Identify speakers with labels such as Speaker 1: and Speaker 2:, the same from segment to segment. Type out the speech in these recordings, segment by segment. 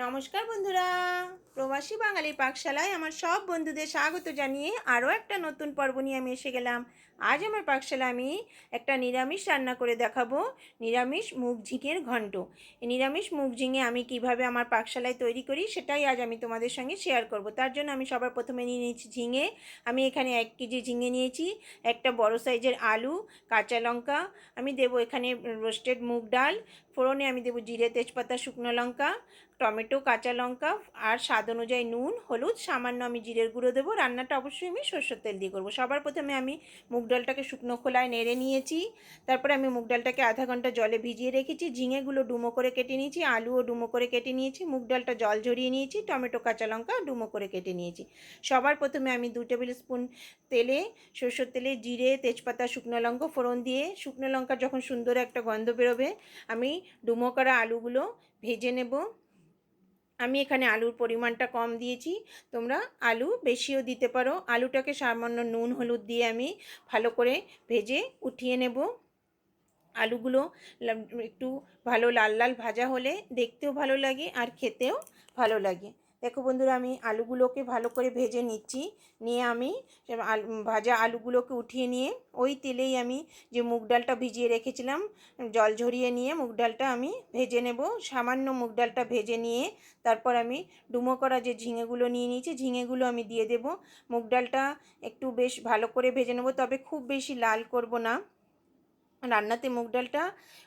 Speaker 1: নমস্কার বন্ধুরা, প্রবাসী বাঙালি পাকশালায় আমার সব বন্ধুদের স্বাগত জানিয়ে আরও একটা নতুন পর্ব নিয়ে আমি এসে গেলাম। আজ আমার পাকশালায় আমি একটা নিরামিষ রান্না করে দেখাবো, নিরামিষ মুগ ঝিঙের ঘন্ট। এই নিরামিষ মুগ ঝিঙে আমি কিভাবে আমার পাকশালায় তৈরি করি সেটাই আজ আমি তোমাদের সঙ্গে শেয়ার করব। তার জন্য আমি সবার প্রথমে নিয়ে নিয়েছি ঝিঙে। আমি এখানে 1 কেজি ঝিঙে নিয়েছি, একটা বড় সাইজের আলু, কাঁচা লঙ্কা, আমি দেবো এখানে রোস্টেড মুগ ডাল, ফোড়নে আমি দেবো জিরে, তেজপাতা, শুকনো লঙ্কা, টমেটো, কাঁচা লঙ্কা আর স্বাদ অনুযায়ী নুন, হলুদ, সামান্য আমি জিরের গুঁড়ো দেবো। রান্নাটা অবশ্যই আমি সরষের তেল দিয়ে করবো। সবার প্রথমে আমি মুগ ডালটাকে শুকনো খোলায় নেড়ে নিয়েছি। তারপরে আমি মুগ ডালটাকে আধা ঘন্টা জলে ভিজিয়ে রেখেছি। ঝিঙেগুলো ডুমো করে কেটে নিয়েছি, আলুও ডুমো করে কেটে নিয়েছি, মুগ ডালটা জল ঝরিয়ে নিয়েছি, টমেটো, কাঁচা লঙ্কা ডুমো করে কেটে নিয়েছি। সবার প্রথমে আমি 2 টেবিল স্পুন তেলে, সরষের তেলে জিরে, তেজপাতা, শুকনো লঙ্কা ফোড়ন দিয়ে, শুকনো লঙ্কার যখন সুন্দর একটা গন্ধ বেরোবে আমি ডুমো করা আলুগুলো ভেজে নেব। আমি এখানে আলুর পরিমাণটা কম দিয়েছি, তোমরা আলু বেশিও দিতে পারো। আলুটাকে সামান্য নুন হলুদ দিয়ে আমি ভালো করে ভেজে উঠিয়ে নেব। আলুগুলো একটু ভালো লাল লাল ভাজা হলে দেখতেও ভালো লাগে আর খেতেও ভালো লাগে। দেখো বন্ধুরা, আমি আলুগুলোকে ভালো করে ভেজে নিচ্ছি। নিয়ে আমি ভাজা আলুগুলোকে উঠিয়ে নিয়ে ওই তেলেই আমি যে মুগ ডালটা ভিজিয়ে রেখেছিলাম জল ঝরিয়ে নিয়ে মুগ ডালটা আমি ভেজে নেব। সামান্য মুগ ডালটা ভেজে নিয়ে তারপর আমি ডুমো করা যে ঝিঙেগুলো নিয়ে নিয়েছি ঝিঙেগুলো আমি দিয়ে দেব। মুগ ডালটা একটু বেশ ভালো করে ভেজে নেব, তবে খুব বেশি লাল করব না। রান্নাতে মুগ ডালটা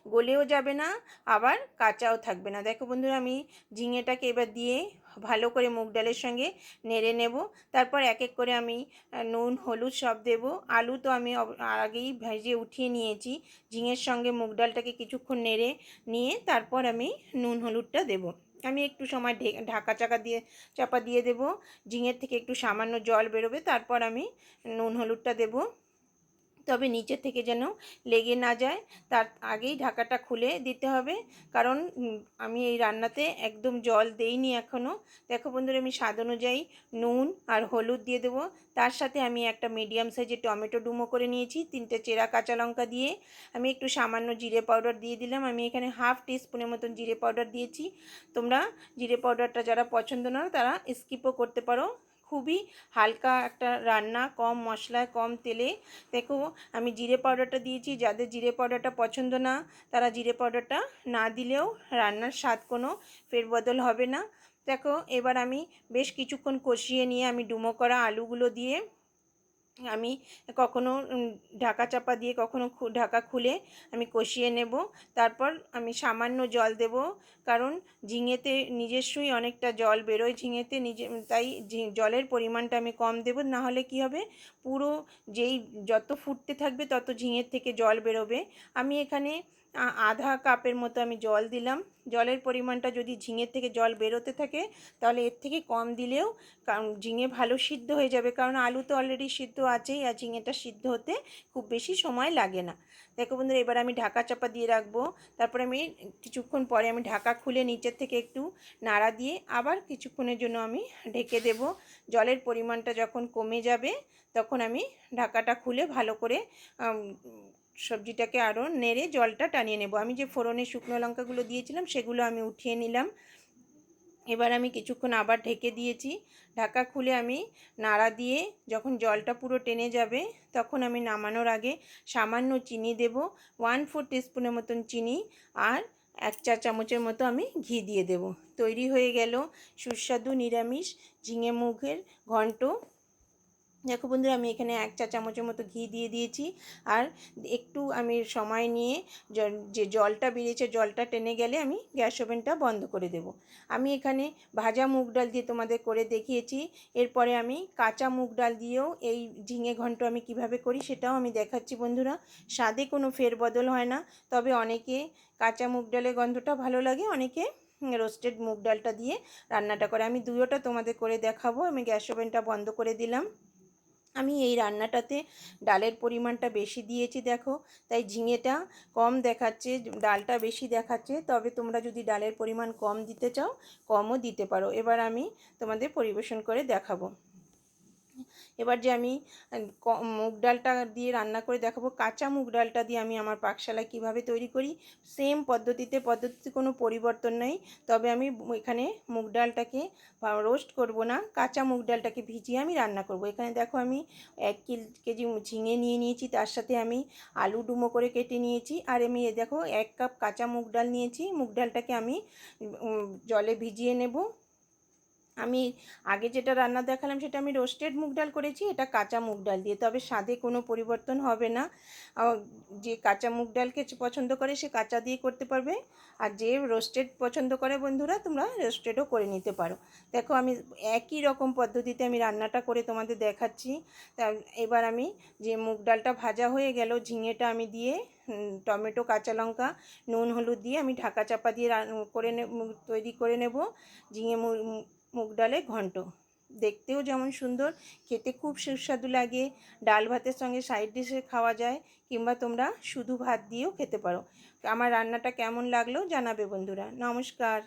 Speaker 1: গলেও যাবে না, আবার কাঁচাও থাকবে না। দেখো বন্ধুরা, আমি ঝিঙেটাকে এবার দিয়ে ভালো করে মুগ ডালের সঙ্গে নেড়ে নেব। তারপর এক এক করে আমি নুন হলুদ সব দেব। আলু তো আমি আগেই ভেজে উঠিয়ে নিয়েছি। ঝিঙের সঙ্গে মুগ ডালটাকে কিছুক্ষণ নেড়ে নিয়ে তারপর আমি নুন হলুদটা দেব। আমি একটু সময় ঢাকা চাপা দিয়ে দেব। ঝিঙের থেকে একটু সামান্য জল বেরোবে, তারপর আমি নুন হলুদটা দেব। তবে নিচে থেকে যেন লেগে না যায়, তার আগেই ঢাকাটা খুলে দিতে হবে, কারণ আমি এই রান্নাতে একদম জল দেইনি এখনও। দেখো বন্ধুরা, আমি স্বাদ অনুযায়ী নুন আর হলুদ দিয়ে দেবো। তার সাথে আমি একটা মিডিয়াম সাইজের টমেটো ডুমো করে নিয়েছি, 3টে চেরা কাঁচা লঙ্কা দিয়ে আমি একটু সামান্য জিরে পাউডার দিয়ে দিলাম। আমি এখানে 1/2 টিস্পুনের মতন জিরে পাউডার দিয়েছি। তোমরা জিরে পাউডারটা যারা পছন্দ না তারা স্কিপও করতে পারো। খুবই হালকা একটা রান্না, কম মশলায় কম তেলে। দেখো আমি জিরে পাউডারটা দিয়েছি, যাদের জিরে পাউডারটা পছন্দ না তারা জিরে পাউডারটা না দিলেও রান্নার স্বাদ কোনো ফেরবদল হবে না। দেখো এবার আমি বেশ কিছুক্ষণ কষিয়ে নিয়ে আমি ডুমো করা আলুগুলো দিয়ে আমি কখনো ঢাকা চাপা দিয়ে কখনো ঢাকা খুলে আমি কষিয়ে নেব। তারপর আমি সামান্য জল দেব, কারণ ঝিঙেতে নিজস্বই অনেকটা জল বেরোয় ঝিঙেতে তাই জলের পরিমাণটা আমি কম দেব। না হলে কি হবে, পুরো যত ফুটতে থাকবে তত ঝিঙের থেকে জল বেরোবে। আমি এখানে আধা কাপের মতো আমি জল দিলাম। জলের পরিমাণটা যদি ঝিঙের থেকে জল বেরোতে থাকে তাহলে এর থেকে কম দিলেও কারণ ঝিঙে ভালো সিদ্ধ হয়ে যাবে, কারণ আলু তো অলরেডি সিদ্ধ আছেই আর ঝিঙেটা সিদ্ধ হতে খুব বেশি সময় লাগে না। দেখো বন্ধুরা, এবার আমি ঢাকা চাপা দিয়ে রাখবো। তারপরে আমি কিছুক্ষণ পরে আমি ঢাকা খুলে নিচের থেকে একটু নাড়া দিয়ে আবার কিছুক্ষণের জন্য আমি ঢেকে দেব। জলের পরিমাণটা যখন কমে যাবে তখন আমি ঢাকাটা খুলে ভালো করে সবজিটাকে আরও নেড়ে জলটা টানিয়ে নেব। আমি যে ফোড়নে শুকনো লঙ্কাগুলো দিয়েছিলাম সেগুলো আমি উঠিয়ে নিলাম। এবার আমি কিছুক্ষণ আবার ঢেকে দিয়েছি। ঢাকা খুলে আমি নাড়া দিয়ে যখন জলটা পুরো টেনে যাবে তখন আমি নামানোর আগে সামান্য চিনি দেব, 1/4 টিস্পুনের মতন চিনি, আর 1 চা চামচের মতো আমি ঘি দিয়ে দেব। তৈরি হয়ে গেল সুস্বাদু নিরামিষ ঝিঙে মুগের ঘন্ট। দেখো বন্ধুরা, আমি এখানে 1 চা চামচের মতো ঘি দিয়ে দিয়েছি, আর একটু আমি সময় নিয়ে যে জলটা বেরিয়েছে জলটা টেনে গেলে আমি গ্যাস ওভেনটা বন্ধ করে দেব। আমি এখানে ভাজা মুগ ডাল দিয়ে তোমাদের করে দেখিয়েছি। এরপরে আমি কাঁচা মুগ ডাল দিয়েও এই ঝিঙে ঘন্ট আমি কিভাবে করি সেটাও আমি দেখাচ্ছি বন্ধুরা। স্বাদে কোনো ফেরবদল হয় না, তবে অনেকে কাঁচা মুগ ডালের গন্ধটা ভালো লাগে, অনেকে রোস্টেড মুগ ডালটা দিয়ে রান্নাটা করে। আমি দুটোটা তোমাদের করে দেখাবো। আমি গ্যাস ওভেনটা বন্ধ করে দিলাম। আমি এই রান্নাটাতে ডালের পরিমাণটা বেশি দিয়েছি দেখো, তাই ঝিঙেটা কম দেখাচ্ছে, ডালটা বেশি দেখাচ্ছে। তবে তোমরা যদি ডালের পরিমাণ কম দিতে চাও কমও দিতে পারো। এবার আমি তোমাদের পরিবেশন করে দেখাবো। এবার যে আমি মুগ ডালটা দিয়ে রান্না করে দেখাবো, কাঁচা মুগ ডালটা দিয়ে আমি আমার পাকশালা কিভাবে তৈরি করি, সেম পদ্ধতিতে কোনো পরিবর্তন নেই। তবে আমি এখানে মুগ ডালটাকে রোস্ট করব না, কাঁচা মুগ ডালটাকে ভিজিয়ে আমি রান্না করব। এখানে দেখো আমি 1 কেজি ঝিঙে নিয়ে নিয়েছি, তার সাথে আমি আলু ডুমো করে কেটে নিয়েছি, আর আমি দেখো 1 কাপ কাঁচা মুগ ডাল নিয়েছি। মুগ ডালটাকে আমি জলে ভিজিয়ে নেব। আমি আগে যেটা রান্না দেখালাম সেটা আমি রোস্টেড মুগ ডাল করেছি, এটা কাঁচা মুগ ডাল দিয়ে, তবে স্বাদে কোনো পরিবর্তন হবে না। যে কাঁচা মুগ ডালকে পছন্দ করে সে কাঁচা দিয়ে করতে পারবে, আর যে রোস্টেড পছন্দ করে বন্ধুরা তোমরা রোস্টেডও করে নিতে পারো। দেখো আমি একই রকম পদ্ধতিতে আমি রান্নাটা করে তোমাদের দেখাচ্ছি। তা এবার আমি যে মুগ ডালটা ভাজা হয়ে গেল, ঝিঙেটা আমি দিয়ে টমেটো, কাঁচা লঙ্কা, নুন, হলুদ দিয়ে আমি ঢাকা চাপা দিয়ে তৈরি করে নেব ঝিঙে মুগ ডালের ঘন্ট। দেখতেও যেমন সুন্দর, খেতে খুব সুস্বাদু লাগে। ডাল ভাতের সঙ্গে সাইড ডিশে খাওয়া যায়, কিংবা তোমরা শুধু ভাত দিয়েও খেতে পারো। আমার রান্নাটা কেমন লাগলো জানাবে বন্ধুরা। নমস্কার।